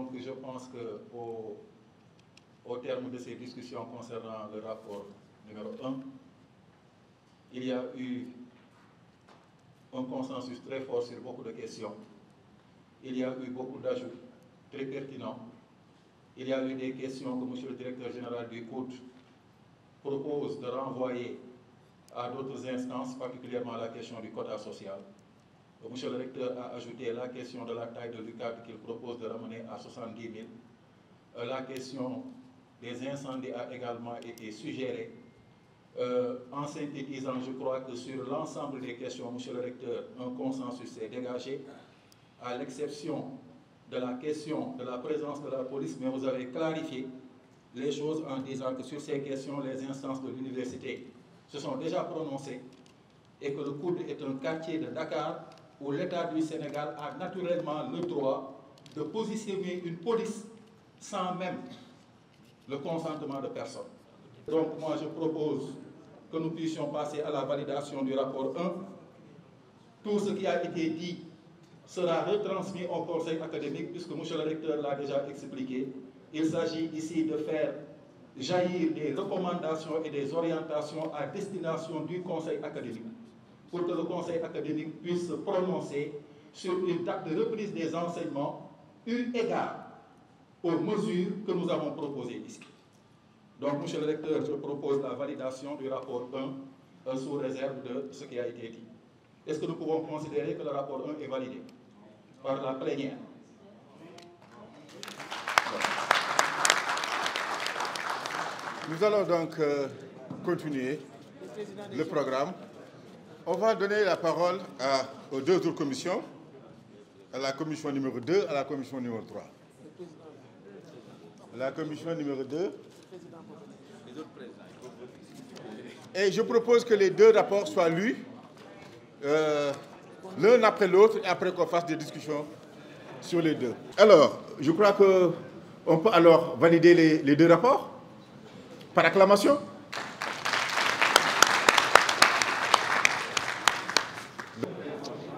Donc je pense qu'au terme de ces discussions concernant le rapport numéro 1, il y a eu un consensus très fort sur beaucoup de questions. Il y a eu beaucoup d'ajouts très pertinents. Il y a eu des questions que M. le directeur général du COUD propose de renvoyer à d'autres instances, particulièrement la question du quota social. M. le recteur a ajouté la question de la taille de l'UCAD qu'il propose de ramener à 70 000. La question des incendies a également été suggérée. En synthétisant, je crois que sur l'ensemble des questions, M. le recteur, un consensus s'est dégagé, à l'exception de la question de la présence de la police, mais vous avez clarifié les choses en disant que sur ces questions, les instances de l'université se sont déjà prononcées et que le COUD est un quartier de Dakar où l'État du Sénégal a naturellement le droit de positionner une police sans même le consentement de personne. Donc moi je propose que nous puissions passer à la validation du rapport 1. Tout ce qui a été dit sera retransmis au conseil académique puisque M. le recteur l'a déjà expliqué. Il s'agit ici de faire jaillir des recommandations et des orientations à destination du conseil académique pour que le conseil académique puisse se prononcer sur une date de reprise des enseignements eu égard aux mesures que nous avons proposées ici. Donc, M. le recteur, je propose la validation du rapport 1 sous réserve de ce qui a été dit. Est-ce que nous pouvons considérer que le rapport 1 est validé par la plénière? Nous allons donc continuer le programme. On va donner la parole aux deux autres commissions, à la commission numéro 2, à la commission numéro 3. La commission numéro 2. Et je propose que les deux rapports soient lus l'un après l'autre et après qu'on fasse des discussions sur les deux. Alors, je crois qu'on peut alors valider les deux rapports par acclamation.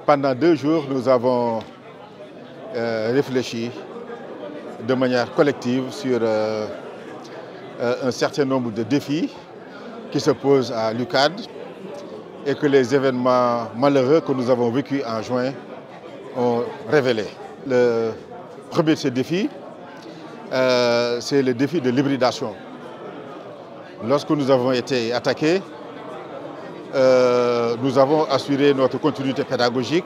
Pendant 2 jours, nous avons réfléchi de manière collective sur un certain nombre de défis qui se posent à l'UCAD et que les événements malheureux que nous avons vécus en juin ont révélé. Le premier de ces défis, c'est le défi de l'hybridation. Lorsque nous avons été attaqués, nous avons assuré notre continuité pédagogique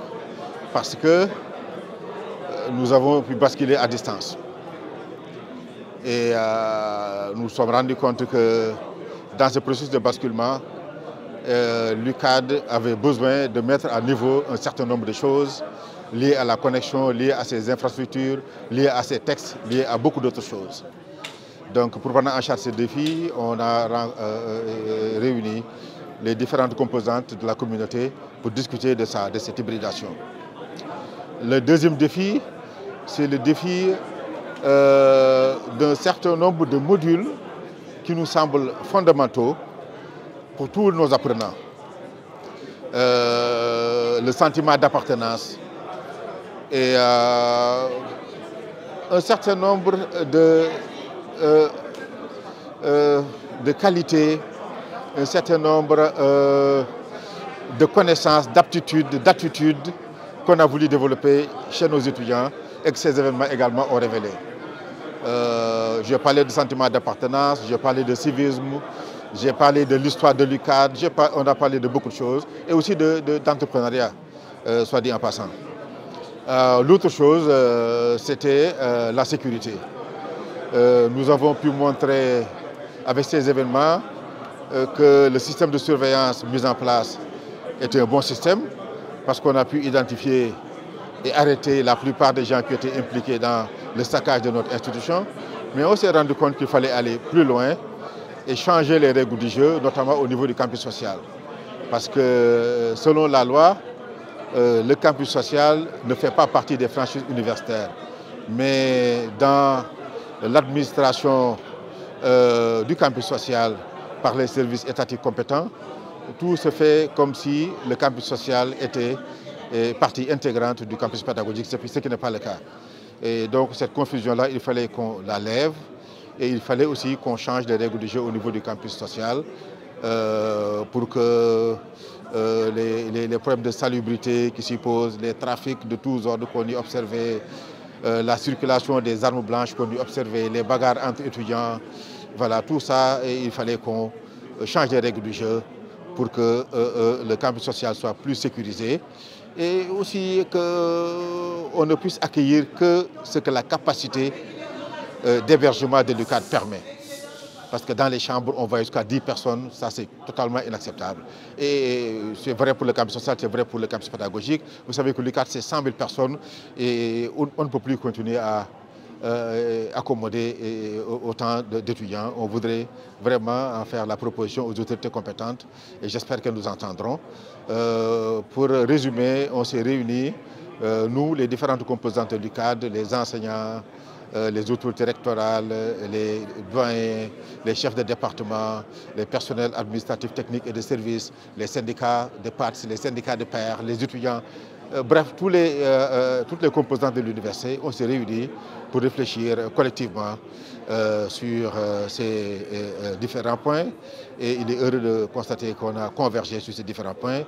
parce que nous avons pu basculer à distance. Et nous nous sommes rendus compte que dans ce processus de basculement, l'UCAD avait besoin de mettre à niveau un certain nombre de choses liées à la connexion, liées à ses infrastructures, liées à ses textes, liées à beaucoup d'autres choses. Donc pour prendre en charge ces défis, on a réuni les différentes composantes de la communauté pour discuter de cette hybridation. Le deuxième défi, c'est le défi d'un certain nombre de modules qui nous semblent fondamentaux pour tous nos apprenants. Le sentiment d'appartenance et un certain nombre de qualités, un certain nombre de connaissances, d'aptitudes, d'attitudes qu'on a voulu développer chez nos étudiants et que ces événements également ont révélé. J'ai parlé de sentiment d'appartenance, j'ai parlé de civisme, j'ai parlé de l'histoire de l'UCAD, on a parlé de beaucoup de choses et aussi d'entrepreneuriat, soit dit en passant. L'autre chose, c'était la sécurité. Nous avons pu montrer avec ces événements que le système de surveillance mis en place était un bon système parce qu'on a pu identifier et arrêter la plupart des gens qui étaient impliqués dans le saccage de notre institution. Mais on s'est rendu compte qu'il fallait aller plus loin et changer les règles du jeu, notamment au niveau du campus social. Parce que selon la loi, le campus social ne fait pas partie des franchises universitaires. Mais dans l'administration du campus social par les services étatiques compétents, tout se fait comme si le campus social était partie intégrante du campus pédagogique, ce qui n'est pas le cas. Et donc cette confusion-là, il fallait qu'on la lève et il fallait aussi qu'on change les règles du jeu au niveau du campus social pour que les problèmes de salubrité qui s'y posent, les trafics de tous ordres qu'on y observait, la circulation des armes blanches qu'on y observait, les bagarres entre étudiants, voilà, tout ça, et il fallait qu'on change les règles du jeu pour que le campus social soit plus sécurisé et aussi qu'on ne puisse accueillir que ce que la capacité d'hébergement de l'UCAD permet. Parce que dans les chambres, on va jusqu'à 10 personnes, ça c'est totalement inacceptable. Et c'est vrai pour le campus social, c'est vrai pour le campus pédagogique. Vous savez que l'UCAD c'est 100 000 personnes et on ne peut plus continuer à accommoder autant d'étudiants. On voudrait vraiment en faire la proposition aux autorités compétentes et j'espère qu'elles nous entendront. Pour résumer, on s'est réunis, nous, les différentes composantes du cadre, les enseignants, les autorités rectorales, les doyens, les chefs de département, les personnels administratifs, techniques et de services, les syndicats de PATS, les syndicats de pairs, les étudiants. Bref, toutes les composantes de l'université, on s'est réunis pour réfléchir collectivement sur ces différents points. Et il est heureux de constater qu'on a convergé sur ces différents points.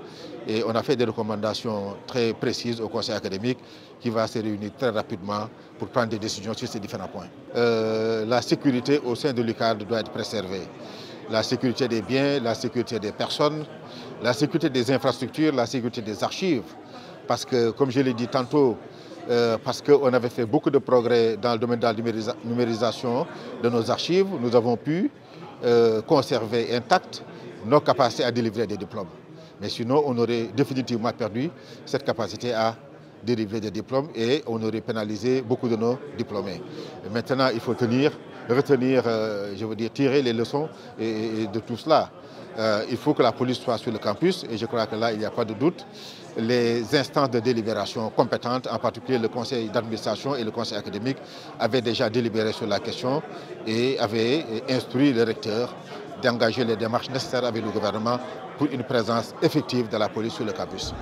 Et on a fait des recommandations très précises au conseil académique qui va se réunir très rapidement pour prendre des décisions sur ces différents points. La sécurité au sein de l'UCAD doit être préservée. La sécurité des biens, la sécurité des personnes, la sécurité des infrastructures, la sécurité des archives. Parce que, comme je l'ai dit tantôt, parce qu'on avait fait beaucoup de progrès dans le domaine de la numérisation de nos archives, nous avons pu conserver intactes nos capacités à délivrer des diplômes. Mais sinon, on aurait définitivement perdu cette capacité à délivrer des diplômes et on aurait pénalisé beaucoup de nos diplômés. Et maintenant, il faut retenir, je veux dire, tirer les leçons de tout cela. Il faut que la police soit sur le campus et je crois que là, il n'y a pas de doute. Les instances de délibération compétentes, en particulier le conseil d'administration et le conseil académique, avaient déjà délibéré sur la question et avaient instruit le recteur d'engager les démarches nécessaires avec le gouvernement pour une présence effective de la police sur le campus.